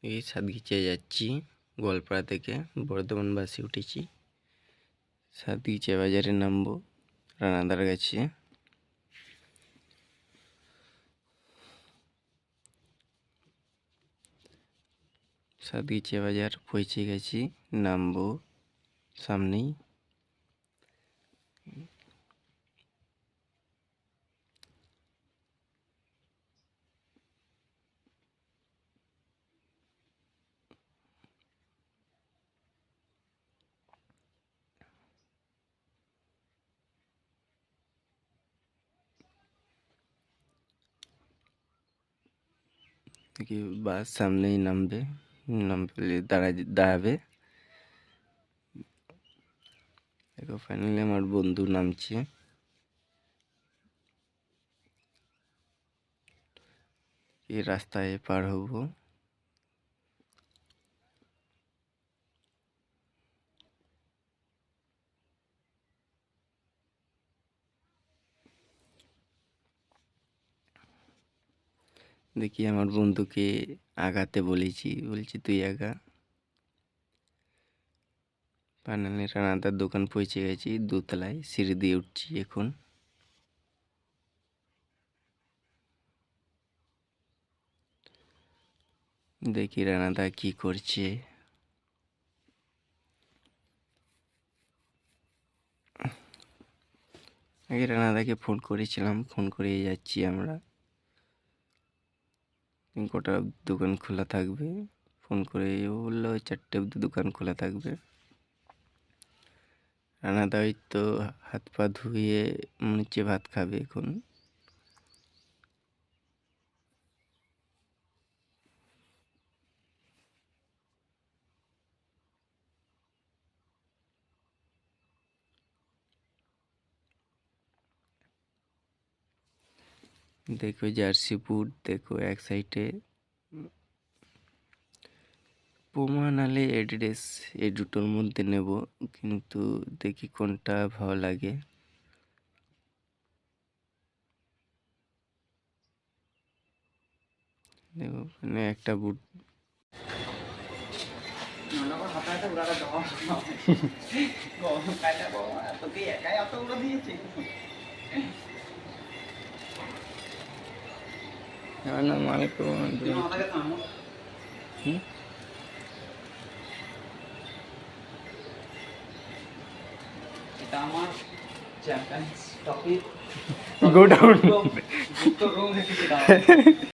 এই সাতগিছিয়া যাচ্ছি গোয়ালপাড়া থেকে বর্ধমান বাসে উঠেছি। সাতগিছিয়া বাজারে নামবো রানাদার কাছে। সাতগিছিয়া বাজার পৌঁছে গেছি, নামবো সামনেই। দেখি বাস সামনেই নামবে, নামলে দাঁড়াবে। দেখো ফাইনালি আমার বন্ধু নামছে। এই রাস্তায় পার হবো। দেখি আমার বন্ধুকে আগাতে বলছি তুই আগা। ফাইনালি রানাদার দোকান পৌঁছে গেছি, দোতলায় সিঁড়ি দিয়ে উঠছি এখন। দেখি রানাদা কি করছে। আগে রানাদাকে ফোন করেছিলাম, ফোন করে যাচ্ছি আমরা। কটা দোকান খোলা থাকবে ফোন করে বললো 4টে অবধি দোকান খোলা থাকবে। রানাদা হয়তো হাত পা ধুয়ে মনে হচ্ছে ভাত খাবে এখন। দেখো জার্সি বুট, দেখো এক সাইডে পুমা নালে এডিডাস, এই দুটোর মধ্যে নেব, কিন্তু দেখি কোনটা ভালো লাগে। দেখো মানে একটা বুট না মানে তো এটা আমার চ্যাম্পিয়ন্স ট্রফি গো ডাউন।